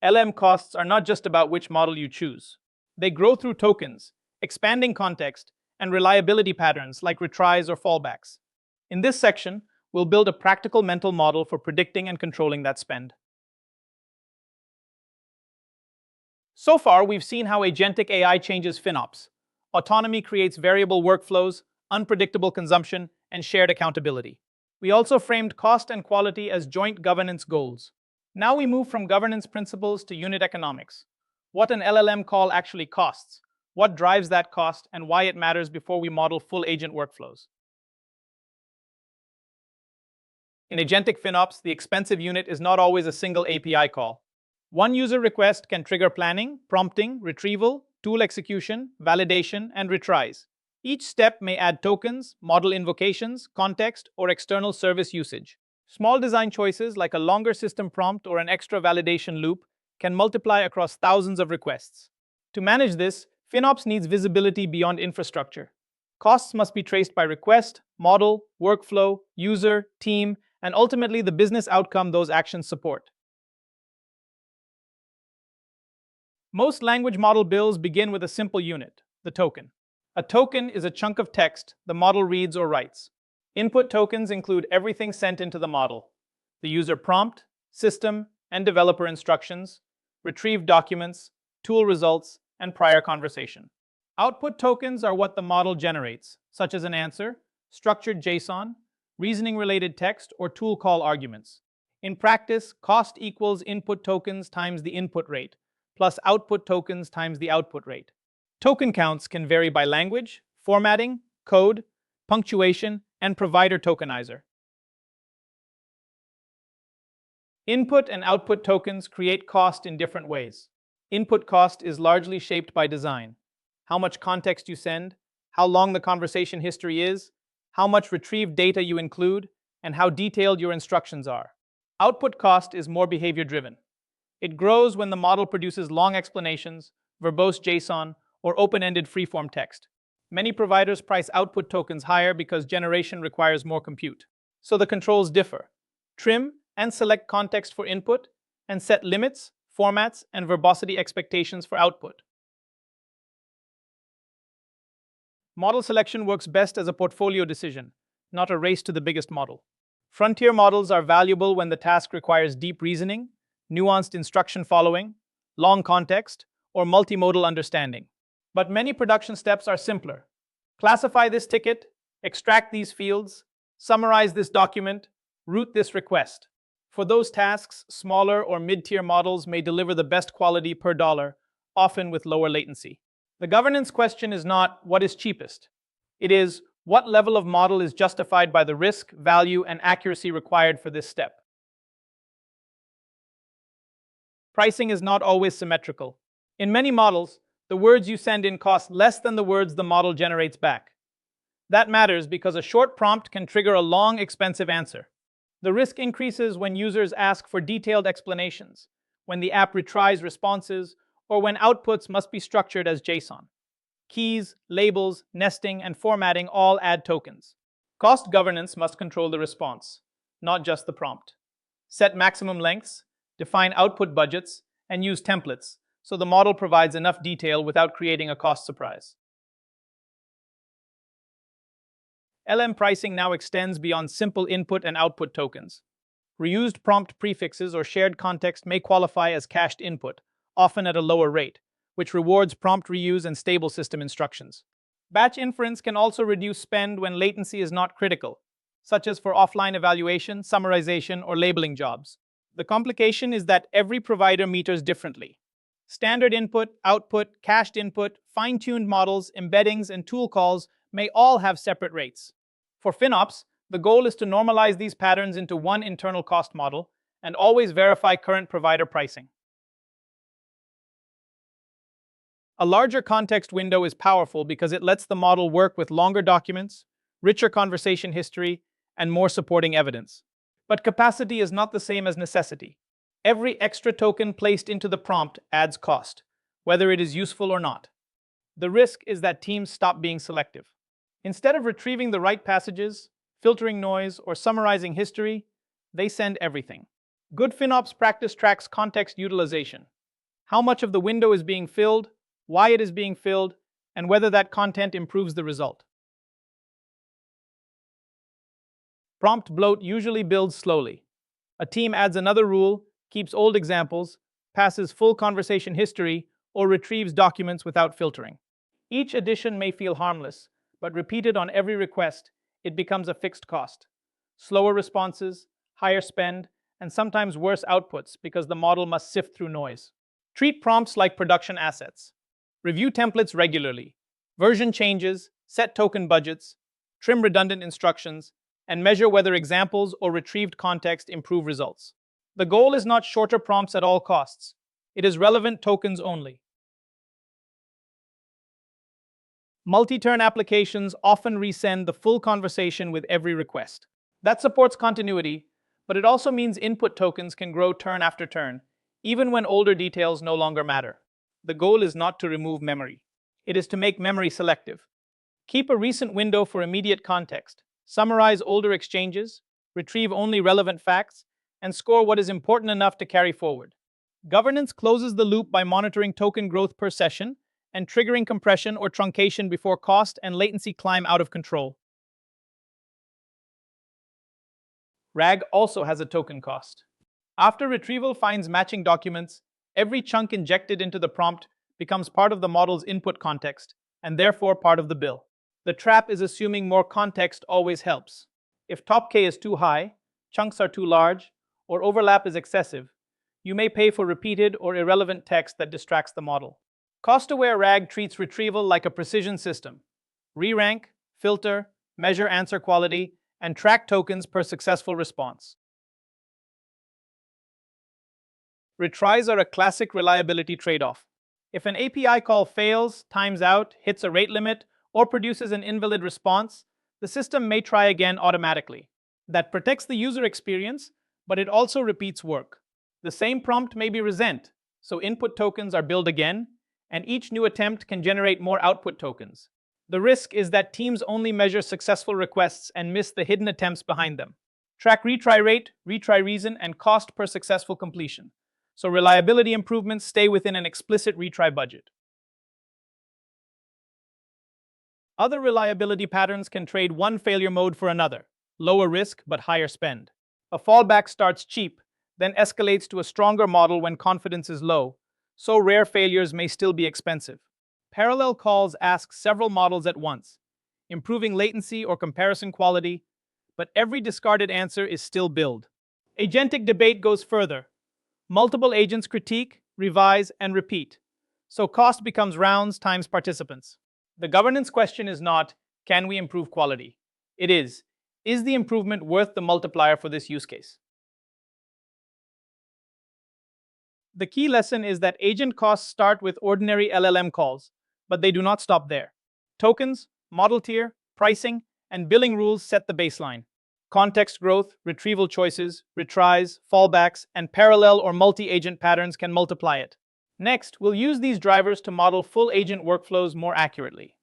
LM costs are not just about which model you choose. They grow through tokens, expanding context, and reliability patterns like retries or fallbacks. In this section, we'll build a practical mental model for predicting and controlling that spend. So far, we've seen how agentic AI changes FinOps. Autonomy creates variable workflows, unpredictable consumption, and shared accountability. We also framed cost and quality as joint governance goals. Now we move from governance principles to unit economics. What an LLM call actually costs, what drives that cost, and why it matters before we model full agent workflows. In Agentic FinOps, the expensive unit is not always a single API call. One user request can trigger planning, prompting, retrieval, tool execution, validation, and retries. Each step may add tokens, model invocations, context, or external service usage. Small design choices like a longer system prompt or an extra validation loop can multiply across thousands of requests. To manage this, FinOps needs visibility beyond infrastructure. Costs must be traced by request, model, workflow, user, team, and ultimately the business outcome those actions support. Most language model builds begin with a simple unit, the token. A token is a chunk of text the model reads or writes. Input tokens include everything sent into the model: the user prompt, system and developer instructions, retrieved documents, tool results, and prior conversation. Output tokens are what the model generates, such as an answer, structured JSON, reasoning-related text, or tool call arguments. In practice, cost equals input tokens times the input rate, plus output tokens times the output rate. Token counts can vary by language, formatting, code, punctuation, and provider tokenizer. Input and output tokens create cost in different ways. Input cost is largely shaped by design: how much context you send, how long the conversation history is, how much retrieved data you include, and how detailed your instructions are. Output cost is more behavior-driven. It grows when the model produces long explanations, verbose JSON, or open-ended freeform text. Many providers price output tokens higher because generation requires more compute. So the controls differ. Trim and select context for input, and set limits, formats, and verbosity expectations for output. Model selection works best as a portfolio decision, not a race to the biggest model. Frontier models are valuable when the task requires deep reasoning, nuanced instruction following, long context, or multimodal understanding. But many production steps are simpler. Classify this ticket, extract these fields, summarize this document, route this request. For those tasks, smaller or mid-tier models may deliver the best quality per dollar, often with lower latency. The governance question is not what is cheapest. It is what level of model is justified by the risk, value, and accuracy required for this step. Pricing is not always symmetrical. In many models, the words you send in cost less than the words the model generates back. That matters because a short prompt can trigger a long, expensive answer. The risk increases when users ask for detailed explanations, when the app retries responses, or when outputs must be structured as JSON. Keys, labels, nesting, and formatting all add tokens. Cost governance must control the response, not just the prompt. Set maximum lengths, define output budgets, and use templates so the model provides enough detail without creating a cost surprise. LM pricing now extends beyond simple input and output tokens. Reused prompt prefixes or shared context may qualify as cached input, often at a lower rate, which rewards prompt reuse and stable system instructions. Batch inference can also reduce spend when latency is not critical, such as for offline evaluation, summarization, or labeling jobs. The complication is that every provider meters differently. Standard input, output, cached input, fine-tuned models, embeddings, and tool calls may all have separate rates. For FinOps, the goal is to normalize these patterns into one internal cost model and always verify current provider pricing. A larger context window is powerful because it lets the model work with longer documents, richer conversation history, and more supporting evidence. But capacity is not the same as necessity. Every extra token placed into the prompt adds cost, whether it is useful or not. The risk is that teams stop being selective. Instead of retrieving the right passages, filtering noise, or summarizing history, they send everything. Good FinOps practice tracks context utilization, how much of the window is being filled, why it is being filled, and whether that content improves the result. Prompt bloat usually builds slowly. A team adds another rule, keeps old examples, passes full conversation history, or retrieves documents without filtering. Each addition may feel harmless, but repeated on every request, it becomes a fixed cost. Slower responses, higher spend, and sometimes worse outputs because the model must sift through noise. Treat prompts like production assets. Review templates regularly. Version changes, set token budgets, trim redundant instructions, and measure whether examples or retrieved context improve results. The goal is not shorter prompts at all costs. It is relevant tokens only. Multi-turn applications often resend the full conversation with every request. That supports continuity, but it also means input tokens can grow turn after turn, even when older details no longer matter. The goal is not to remove memory. It is to make memory selective. Keep a recent window for immediate context. Summarize older exchanges, retrieve only relevant facts, and score what is important enough to carry forward. Governance closes the loop by monitoring token growth per session and triggering compression or truncation before cost and latency climb out of control. RAG also has a token cost. After retrieval finds matching documents, every chunk injected into the prompt becomes part of the model's input context, and therefore part of the bill. The trap is assuming more context always helps. If top K is too high, chunks are too large, or overlap is excessive, you may pay for repeated or irrelevant text that distracts the model. Cost-aware RAG treats retrieval like a precision system. Re-rank, filter, measure answer quality, and track tokens per successful response. Retries are a classic reliability trade-off. If an API call fails, times out, hits a rate limit, or produces an invalid response, the system may try again automatically. That protects the user experience, but it also repeats work. The same prompt may be resent, so input tokens are billed again, and each new attempt can generate more output tokens. The risk is that teams only measure successful requests and miss the hidden attempts behind them. Track retry rate, retry reason, and cost per successful completion, so reliability improvements stay within an explicit retry budget. Other reliability patterns can trade one failure mode for another, lower risk but higher spend. A fallback starts cheap, then escalates to a stronger model when confidence is low, so rare failures may still be expensive. Parallel calls ask several models at once, improving latency or comparison quality, but every discarded answer is still billed. Agentic debate goes further. Multiple agents critique, revise, and repeat, so cost becomes rounds times participants. The governance question is not, can we improve quality? It is the improvement worth the multiplier for this use case? The key lesson is that agent costs start with ordinary LLM calls, but they do not stop there. Tokens, model tier, pricing, and billing rules set the baseline. Context growth, retrieval choices, retries, fallbacks, and parallel or multi-agent patterns can multiply it. Next, we'll use these drivers to model full agent workflows more accurately.